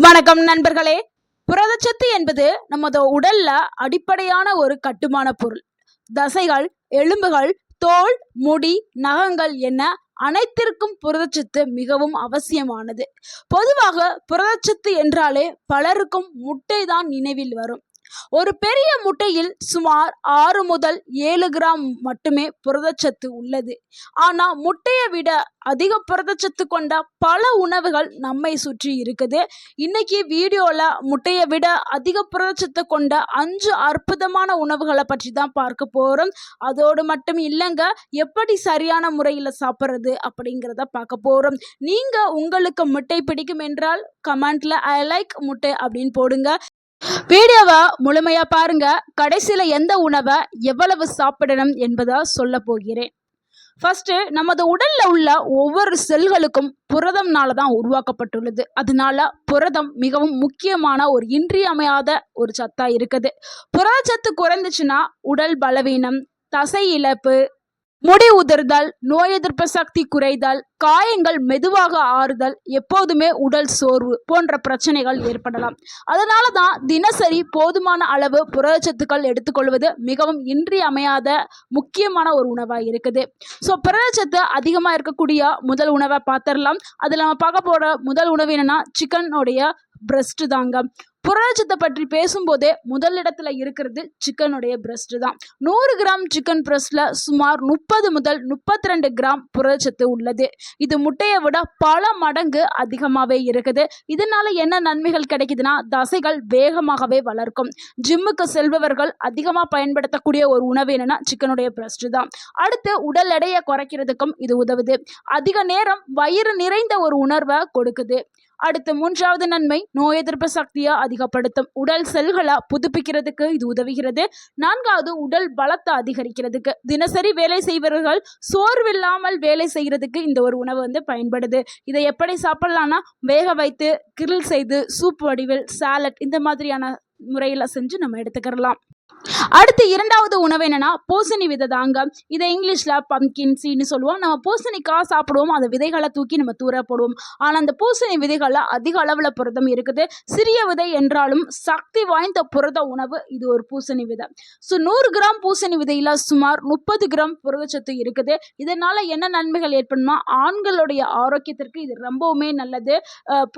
வணக்கம் நண்பர்களே. புரதச்சத்து என்பது நமது உடல்ல அடிப்படையான ஒரு கட்டுமான பொருள். தசைகள், எலும்புகள், தோல், முடி, நகங்கள் என அனைத்திற்கும் புரதச்சத்து மிகவும் அவசியமானது. பொதுவாக புரதச்சத்து என்றாலே பலருக்கும் முட்டை தான் நினைவில் வரும். ஒரு பெரிய முட்டையில் சுமார் 6 முதல் 7 கிராம் மட்டுமே புரதச்சத்து உள்ளது. ஆனா முட்டையை விட அதிக புரதச்சத்து கொண்ட பல உணவுகள் நம்மை சுற்றி இருக்குது. இன்னைக்கு வீடியோல முட்டையை விட அதிக புரதச்சத்து கொண்ட 5 அற்புதமான உணவுகளை பற்றி தான் பார்க்க போறோம். அதோடு மட்டும் இல்லைங்க, எப்படி சரியான முறையில் சாப்பிட்றது அப்படிங்கிறத பார்க்க போறோம். நீங்க உங்களுக்கு முட்டை பிடிக்கும் என்றால் கமெண்ட்ல ஐ லைக் முட்டை அப்படின்னு போடுங்க. வீடியோவை முழுமையா பாருங்க. கடைசியில எந்த உணவை எவ்வளவு சாப்பிடணும் என்பதை சொல்ல போகிறேன். ஃபர்ஸ்ட், நமது உடல்ல உள்ள ஒவ்வொரு செல்களுக்கும் புரதம்னால தான் உருவாக்கப்பட்டுள்ளது. அதனால புரதம் மிகவும் முக்கியமான ஒரு இன்றியமையாத ஒரு சத்தா இருக்குது. புரதச்சத்து குறைந்துச்சுன்னா உடல் பலவீனம், தசை இழப்பு, முடி உதிர்தல், நோய் எதிர்ப்பு சக்தி குறைதல், காயங்கள் மெதுவாக ஆறுதல், எப்போதுமே உடல் சோர்வு போன்ற பிரச்சனைகள் ஏற்படலாம். அதனால தான் தினசரி போதுமான அளவு புரதச்சத்துக்கள் எடுத்துக்கொள்வது மிகவும் இன்றியமையாத முக்கியமான ஒரு உணவாக இருக்குது. ஸோ புரதச்சத்து அதிகமாக இருக்கக்கூடிய முதல் உணவை பார்த்துடலாம். அதில் நம்ம பார்க்க போகிற முதல் உணவு என்னென்னா சிக்கனுடைய பிரஸ்ட் தாங்க. புரதச்சத்தை பற்றி பேசும்போதே முதலிடத்துல இருக்கிறது சிக்கனுடைய பிரஸ்ட் தான். 100 கிராம் சிக்கன் பிரஸ்ட்ல சுமார் 30 முதல் 32 கிராம் புரதச்சத்து உள்ளது. இது முட்டையை விட பல மடங்கு அதிகமாகவே இருக்குது. இதனால என்ன நன்மைகள் கிடைக்குதுன்னா, தசைகள் வேகமாகவே வளர்க்கும். ஜிம்முக்கு செல்பவர்கள் அதிகமாக பயன்படுத்தக்கூடிய ஒரு உணவு என்னன்னா சிக்கனுடைய பிரஸ்ட் தான். அடுத்து உடல் எடையை குறைக்கிறதுக்கும் இது உதவுது. அதிக நேரம் வயிறு நிறைந்த ஒரு உணர்வை கொடுக்குது. அடுத்து மூன்றாவது நன்மை, நோய் எதிர்ப்பு சக்தியை அதிகப்படுத்தும். உடல் செல்களை புதுப்பிக்கிறதுக்கு இது உதவுகிறது. நான்காவது, உடல் பலத்தை அதிகரிக்கிறதுக்கு. தினசரி வேலை செய்பவர்கள் சோர்வில்லாமல் வேலை செய்கிறதுக்கு இந்த ஒரு உணவு பயன்படுது. இதை எப்படி சாப்பிடலாம்னா, வேக வைத்து, கிரில் செய்து, சூப் வடிவில், சாலட் இந்த மாதிரியான முறையில் செஞ்சு நம்ம எடுத்துக்கிறலாம். அடுத்து இரண்டாவது உணவு என்னன்னா பூசணி விதை தாங்க. இதை இங்கிலீஷ்ல பம்கின் சீட்னு சொல்லுவோம். நம்ம பூசணிக்காய் சாப்பிடுவோம், அந்த விதைகளை தூக்கி நம்ம தூர போடுவோம். ஆனால் அந்த பூசணி விதைகளில் அதிக அளவில் புரதம் இருக்குது. சிறிய விதை என்றாலும் சக்தி வாய்ந்த புரத உணவு இது ஒரு பூசணி விதை. ஸோ 100 கிராம் பூசணி விதையில் சுமார் 30 கிராம் புரதச்சத்து இருக்குது. இதனால என்ன நன்மைகள் ஏற்படுமா, ஆண்களுடைய ஆரோக்கியத்திற்கு இது ரொம்பவுமே நல்லது.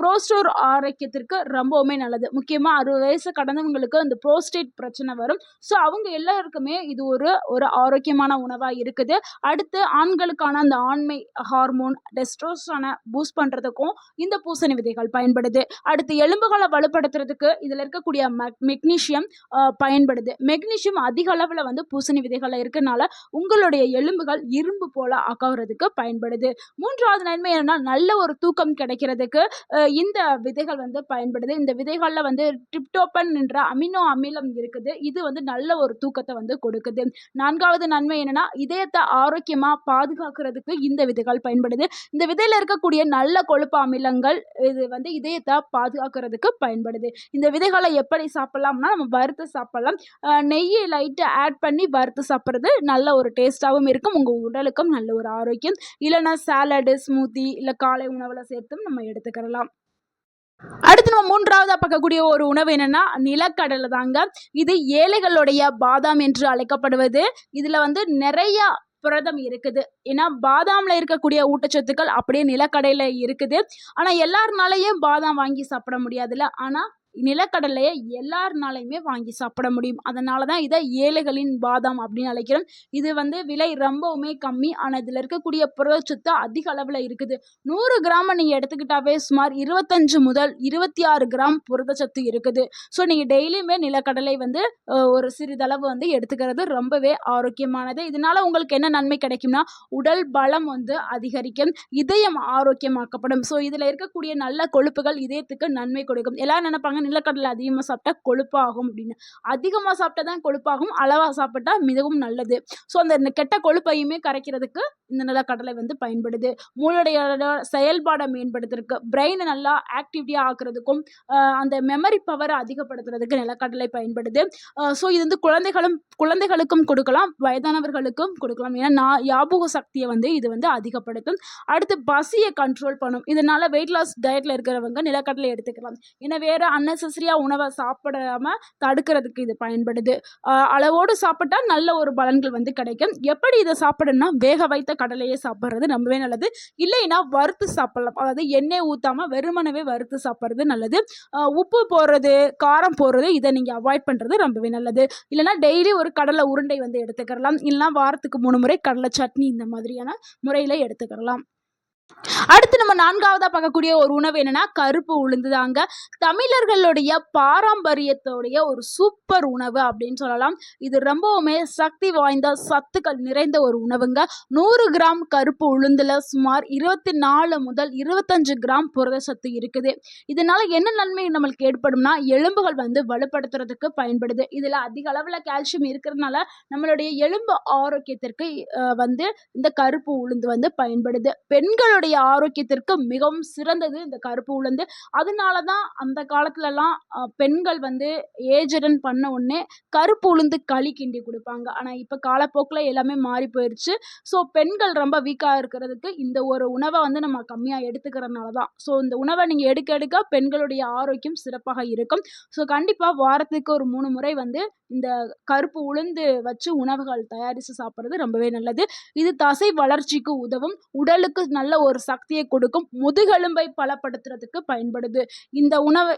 புரோஸ்டோர் ஆரோக்கியத்திற்கு ரொம்பவுமே நல்லது. முக்கியமாக 60 வயசு கடந்தவங்களுக்கு அந்த புரோஸ்டேட் பிரச்சனை வரும். ஸோ அவங்க எல்லாருக்குமே இது ஒரு ஆரோக்கியமான உணவாக இருக்குது. அடுத்து ஆண்களுக்கான அந்த ஆண்மை ஹார்மோன் டெஸ்டோஸ்டரோனை பூஸ்ட் பண்ணுறதுக்கும் இந்த பூசணி விதைகள் பயன்படுது. அடுத்து எலும்புகளை வலுப்படுத்துறதுக்கு இதில் இருக்கக்கூடிய மெக்னீஷியம் பயன்படுது. மெக்னீஷியம் அதிக அளவில் பூசணி விதைகளில் இருக்கனால உங்களுடைய எலும்புகள் இரும்பு போல ஆக்குறதுக்கு பயன்படுது. மூன்றாவது நன்மை என்னன்னா, நல்ல ஒரு தூக்கம் கிடைக்கிறதுக்கு இந்த விதைகள் பயன்படுது. இந்த விதைகளில் டிரிப்டோபன் என்ற அமினோ அமிலம் இருக்குது. இது நல்ல ஒரு தூக்கத்தை கொடுக்குது. நான்காவது நன்மை என்னன்னா, இதயத்தை ஆரோக்கியமா பாதுகாக்கிறதுக்கு இந்த விதைகள் பயன்படுது. இந்த விதையில இருக்கக்கூடிய நல்ல கொழுப்பு அமிலங்கள் இது இதயத்தை பாதுகாக்கிறதுக்கு பயன்படுது. இந்த விதைகளை எப்படி சாப்பிடலாம்னா, நம்ம வறுத்து சாப்பிடலாம். நெய்யை லைட்டா ஆட் பண்ணி வறுத்து சாப்பிட்றது நல்ல ஒரு டேஸ்டாகவும் இருக்கும். உங்க உடலுக்கும் நல்ல ஒரு ஆரோக்கியம். இல்லைன்னா சாலடு, ஸ்மூத்தி இல்லை காலை உணவுல சேர்த்தும் நம்ம எடுத்துக்கலாம். அடுத்து நம்ம மூன்றாவதா பார்க்கக்கூடிய ஒரு உணவு என்னன்னா நிலக்கடலை தாங்க. இது ஏழைகளுடைய பாதாம் என்று அழைக்கப்படுவது. இதுல நிறைய புரதம் இருக்குது. ஏன்னா பாதாம்ல இருக்கக்கூடிய ஊட்டச்சத்துக்கள் அப்படியே நிலக்கடையில இருக்குது. ஆனா எல்லாருனாலையும் பாதாம் வாங்கி சாப்பிட முடியாதுல்ல. ஆனா நிலக்கடலையை எல்லாருனாலையுமே வாங்கி சாப்பிட முடியும். அதனால தான் இதை ஏழைகளின் பாதாம் அப்படின்னு அழைக்கிறோம். இது விலை ரொம்பவுமே கம்மி. ஆனால் இதில் இருக்கக்கூடிய புரதச்சத்து அதிக அளவில் இருக்குது. 100 கிராம் நீங்கள் எடுத்துக்கிட்டாவே சுமார் 25 முதல் 26 கிராம் புரதச்சத்து இருக்குது. ஸோ நீங்கள் டெய்லியுமே நிலக்கடலை ஒரு சிறிதளவு எடுத்துக்கிறது ரொம்பவே ஆரோக்கியமானது. இதனால உங்களுக்கு என்ன நன்மை கிடைக்கும்னா, உடல் பலம் அதிகரிக்கும், இதயம் ஆரோக்கியமாக்கப்படும். ஸோ இதில் இருக்கக்கூடிய நல்ல கொழுப்புகள் இதயத்துக்கு நன்மை கொடுக்கும். எல்லாரும் நினைப்பாங்க சொல்றாங்க நிலக்கடலை அதிகமா சாப்பிட்டா கொழுப்பாகும் அப்படின்னு. அதிகமா சாப்பிட்டா தான் கொழுப்பாகும். அளவா சாப்பிட்டா மிகவும் நல்லது. ஸோ அந்த கெட்ட கொழுப்பையுமே கரைக்கிறதுக்கு இந்த நிலக்கடலை வந்து பயன்படுது. மூளையோட செயல்பாட மேம்படுத்துறதுக்கு, பிரெயின நல்லா ஆக்டிவிட்டியா ஆக்குறதுக்கும், அந்த மெமரி பவர அதிகப்படுத்துறதுக்கு நிலக்கடலை பயன்படுது. ஸோ இது வந்து குழந்தைகளுக்கும் கொடுக்கலாம், வயதானவர்களுக்கும் கொடுக்கலாம். ஏன்னா ஞாபக சக்திய வந்து இது வந்து அதிகப்படுத்தும். அடுத்து பசிய கண்ட்ரோல் பண்ணும். இதனால வெயிட் லாஸ் டயட்ல இருக்கிறவங்க நிலக்கடலை எடுத்துக்கலாம். ஏன்னா வேற அன்னெசசரியா உணவ சாப்பிடாம தடுக்கிறதுக்கு இது பயன்படுது. அளவோடு சாப்பிட்டா நல்ல ஒரு பலன்கள் வந்து கிடைக்கும். எப்படி இத சாப்பிடணும்னா, வேக வைத்த கடலையே சாப்பிடுறது ரொம்பவே நல்லது. இல்லைன்னா வறுத்து சாப்பிடலாம். அதாவது எண்ணெய் ஊத்தாம வெறுமனவே வறுத்து சாப்பிடுறது நல்லது. உப்பு போடுறது, காரம் போடுறது இத நீங்க அவாய்ட் பண்றது ரொம்பவே நல்லது. இல்லைன்னா டெய்லி ஒரு கடலை உருண்டை வந்து எடுத்துக்கலாம். இல்லைன்னா வாரத்துக்கு 3 முறை கடலை சட்னி இந்த மாதிரியான முறையில எடுத்துக்கலாம். அடுத்து நம்ம 4வதா பார்க்கக்கூடிய ஒரு உணவு என்னன்னா கருப்பு உளுந்து தாங்க. தமிழர்களுடைய பாரம்பரியத்தோடைய ஒரு சூப்பர் உணவு அப்படின்னு சொல்லலாம். இது ரொம்பவுமே சக்தி வாய்ந்த சத்துக்கள் நிறைந்த ஒரு உணவுங்க. 100 கிராம் கருப்பு உளுந்துல சுமார் 24 முதல் 25 கிராம் புரதச்சத்து இருக்குது. இதனால என்ன நன்மை நம்மளுக்கு ஏற்படும்னா, எலும்புகள் வந்து வலுப்படுத்துறதுக்கு பயன்படுது. இதுல அதிக அளவுல கால்சியம் இருக்கிறதுனால நம்மளுடைய எலும்பு ஆரோக்கியத்திற்கு வந்து இந்த கருப்பு உளுந்து வந்து பயன்படுது. பெண்களுடைய ஆரோக்கியத்திற்கு மிகவும் சிறந்தது இந்த கருப்பு உளுந்து. அதனால தான் அந்த காலத்துலலாம் பெண்கள் வந்து ஏஜ் அட்டெண்ட் பண்ண உடனே கருப்பு உளுந்து களி கிண்டி குடுப்பாங்க. ஆனா இப்ப காலப்போக்குல எல்லாமே மாறி போயிருச்சு. ஸோ பெண்கள் ரொம்ப வீக்கா இருக்கிறதுக்கு இந்த ஒரு உணவ வந்து நம்ம கம்மியா எடுத்துக்கிறனால தான். ஸோ இந்த உணவ நீங்க எடுக்க எடுக்க பெண்களுடைய ஆரோக்கியம் சிறப்பாக இருக்கும். ஸோ கண்டிப்பா வாரத்துக்கு ஒரு 3 முறை வந்து இந்த கருப்பு உளுந்து வச்சு உணவுகள் தயாரிச்சு சாப்பிடுறது ரொம்பவே நல்லது. இது தசை வளர்ச்சிக்கு உதவும். உடலுக்கு நல்ல ஒரு சக்தியை கொடுக்கும். முதுகெலும்பை பலப்படுத்துறதுக்கு பயன்படுது. இந்த உணவு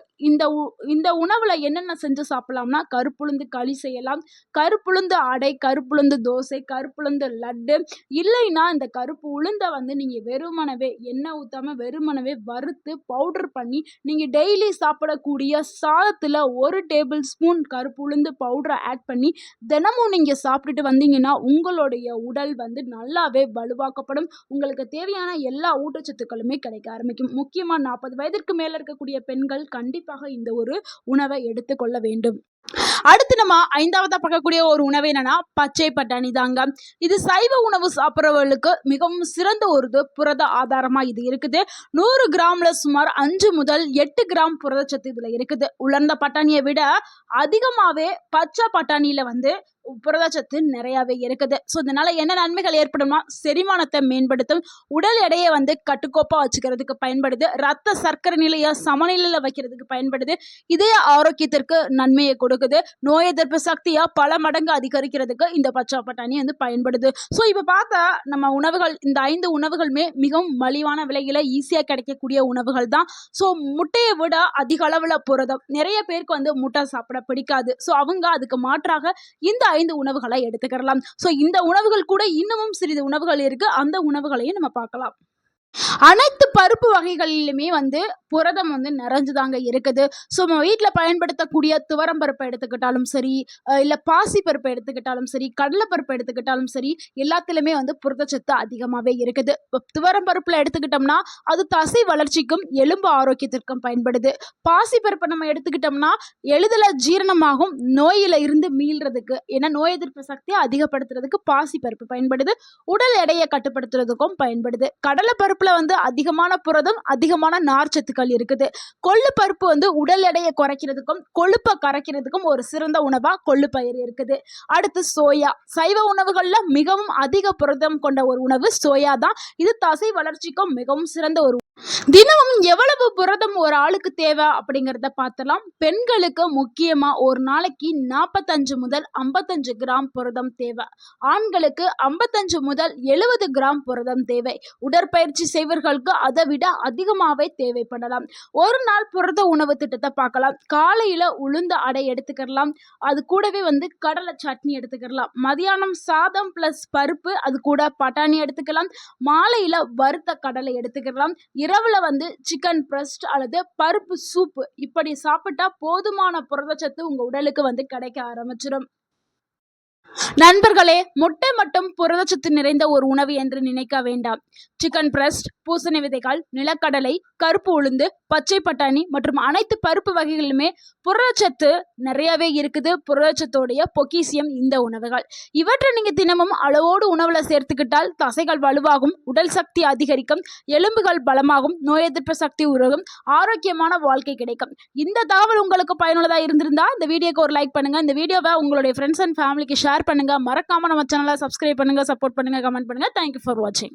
இந்த உணவுல என்னென்ன செஞ்சு சாப்பிடலாம்னா, கருப்புளுந்து களி செய்யலாம், கருப்புளுந்து அடை, கருப்புளுந்து தோசை, கருப்புளுந்து லட்டு. இல்லைன்னா இந்த கருப்பு உளுந்த வந்து நீங்க வெறுமனவே எண்ணெய் ஊத்தாம வெறுமனவே வறுத்து பவுடர் பண்ணி நீங்க டெய்லி சாப்பிடக்கூடிய சாதத்துல 1 டேபிள் ஸ்பூன் கருப்பு உளுந்து பவுடரை ஆட் பண்ணி தினமும் நீங்க சாப்பிட்டுட்டு வந்தீங்கன்னா உங்களுடைய உடல் வந்து நல்லாவே வலுவாக்கப்படும். உங்களுக்கு தேவையான எல்லா ஊட்டச்சத்துக்களுமே கிடைக்க ஆரம்பிக்கும். முக்கியமா 40 வயதிற்கு மேல இருக்கக்கூடிய பெண்கள் கண்டிப்பாக இந்த ஒரு உணவை எடுத்துக்கொள்ள வேண்டும். அடுத்து நம்ம 5வதா பார்க்கக்கூடிய ஒரு உணவு என்னன்னா பச்சை பட்டாணி தாங்க. இது சைவ உணவு சாப்பிட்றவர்களுக்கு மிகவும் சிறந்த ஒரு புரத ஆதாரமா இது இருக்குது. 100 கிராம்ல சுமார் 5 முதல் 8 கிராம் புரதச்சத்து இதுல இருக்குது. உலர்ந்த பட்டாணியை விட அதிகமாவே பச்சை பட்டாணியில வந்து புரதச்சத்து நிறையாவே இருக்குது. ஸோ இதனால என்ன நன்மைகள் ஏற்படும்னா, செரிமானத்தை மேம்படுத்தும், உடல் எடையை வந்து கட்டுக்கோப்பா வச்சுக்கிறதுக்கு பயன்படுது, ரத்த சர்க்கரை நிலையை சமநிலையில வைக்கிறதுக்கு பயன்படுது, இதய ஆரோக்கியத்திற்கு நன்மையை கொடுக்குது, நோய் எதிர்ப்பு சக்தியா பல மடங்கு அதிகரிக்கிறதுக்கு இந்த பச்சை பட்டாணி வந்து பயன்படுது. ஸோ இப்போ பார்த்தா நம்ம உணவுகள் இந்த 5 உணவுகளுமே மிகவும் மலிவான விலையில ஈஸியாக கிடைக்கக்கூடிய உணவுகள் தான். ஸோ முட்டையை விட அதிக அளவில் புரதம். நிறைய பேருக்கு வந்து முட்டை சாப்பிட பிடிக்காது. ஸோ அவங்க அதுக்கு மாற்றாக இந்த 5 உணவுகளை எடுத்துக்கலாம். ஸோ இந்த உணவுகள் கூட இன்னமும் சிறிது உணவுகள் இருக்கு. அந்த உணவுகளையும் நம்ம பார்க்கலாம். அனைத்து பருப்பு வகைகளிலுமே வந்து புரதம் வந்து நிறைஞ்சுதாங்க இருக்குது. ஸோ நம்ம வீட்டில் பயன்படுத்தக்கூடிய துவரம் பருப்பை எடுத்துக்கிட்டாலும் சரி, இல்லை பாசி பருப்பை எடுத்துக்கிட்டாலும் சரி, கடலைப்பருப்பை எடுத்துக்கிட்டாலும் சரி, எல்லாத்துலேயுமே வந்து புரதச்சத்து அதிகமாகவே இருக்குது. துவரம் பருப்பில் எடுத்துக்கிட்டோம்னா அது தசை வளர்ச்சிக்கும் எலும்பு ஆரோக்கியத்திற்கும் பயன்படுது. பாசி பருப்பை நம்ம எடுத்துக்கிட்டோம்னா எளிதில் ஜீரணமாகும், நோயில இருந்து மீள்றதுக்கு, ஏன்னா நோய் எதிர்ப்பு சக்தியை அதிகப்படுத்துறதுக்கு பாசி பருப்பு பயன்படுது. உடல் எடையை கட்டுப்படுத்துறதுக்கும் பயன்படுது. கடலை பருப்புல வந்து அதிகமான புரதம், அதிகமான நார்ச்சத்துக்கள் இருக்குது. கொள்ளு பருப்பு வந்து உடல் எடையை குறைக்கிறதுக்கும் கொழுப்பை கரைக்கிறதுக்கும் ஒரு சிறந்த உணவா கொள்ளு பயிர் இருக்குது. அடுத்து சோயா. சைவ உணவுகள்ல மிகவும் அதிக புரதம் கொண்ட ஒரு உணவு சோயா தான். இது தசை வளர்ச்சிக்கும் மிகவும் சிறந்த ஒரு. தினமும் எவ்வளவு புரதம் ஒரு ஆளுக்கு தேவை அப்படிங்கிறத பார்த்தலாம். பெண்களுக்கு முக்கியமா ஒரு நாளைக்கு 45 முதல் 55 கிராம் புரதம் தேவை. ஆண்களுக்கு 55 முதல் 70 கிராம் புரதம் தேவை. உடற்பயிற்சி செய்வர்களுக்கு அதை விட அதிகமாகவே தேவைப்படலாம். ஒரு நாள் புரத உணவு திட்டத்தை பார்க்கலாம். காலையில உளுந்த அடை எடுத்துக்கலாம். அது கூடவே வந்து கடலை சட்னி எடுத்துக்கலாம். மதியானம் சாதம் பிளஸ் பருப்பு, அது கூட பட்டாணி எடுத்துக்கலாம். மாலையில வறுத்த கடலை எடுத்துக்கலாம். இரவுல வந்து சிக்கன் பிரஸ்ட் அல்லது பருப்பு சூப்பு இப்படி சாப்பிட்டா போதுமான புரதச்சத்து உங்க உடலுக்கு வந்து கிடைக்க ஆரம்பிச்சிடும். நண்பர்களே, முட்டை மட்டும் புரதச்சத்து நிறைந்த ஒரு உணவு என்று நினைக்க வேண்டாம். சிக்கன் பிரஸ்ட், பூசணி விதைகள், நிலக்கடலை, கருப்பு உளுந்து, பச்சை பட்டாணி மற்றும் அனைத்து பருப்பு வகைகளிலுமே புரதச்சத்து நிறையவே இருக்குது. புரதச்சத்தோடைய பொக்கிசியம் இந்த உணவுகள். இவற்றை நீங்க தினமும் அளவோடு உணவுல சேர்த்துக்கிட்டால் தசைகள் வலுவாகும், உடல் சக்தி அதிகரிக்கும், எலும்புகள் பலமாகும், நோய் எதிர்ப்பு சக்தி உருகும், ஆரோக்கியமான வாழ்க்கை கிடைக்கும். இந்த தகவல் உங்களுக்கு பயனுள்ளதா இருந்திருந்தா இந்த வீடியோக்கு ஒரு லைக் பண்ணுங்க. இந்த வீடியோவை உங்களுடைய ஃப்ரெண்ட்ஸ் அண்ட் ஃபேமிலிக்கு ஷேர் பண்ணுங்க. மறக்காம நம்ம சேனலை சப்ஸ்கிரைப் பண்ணுங்க, சப்போர்ட் பண்ணுங்க, கமெண்ட் பண்ணுங்க. தேங்க்யூ ஃபார் வாட்சிங்.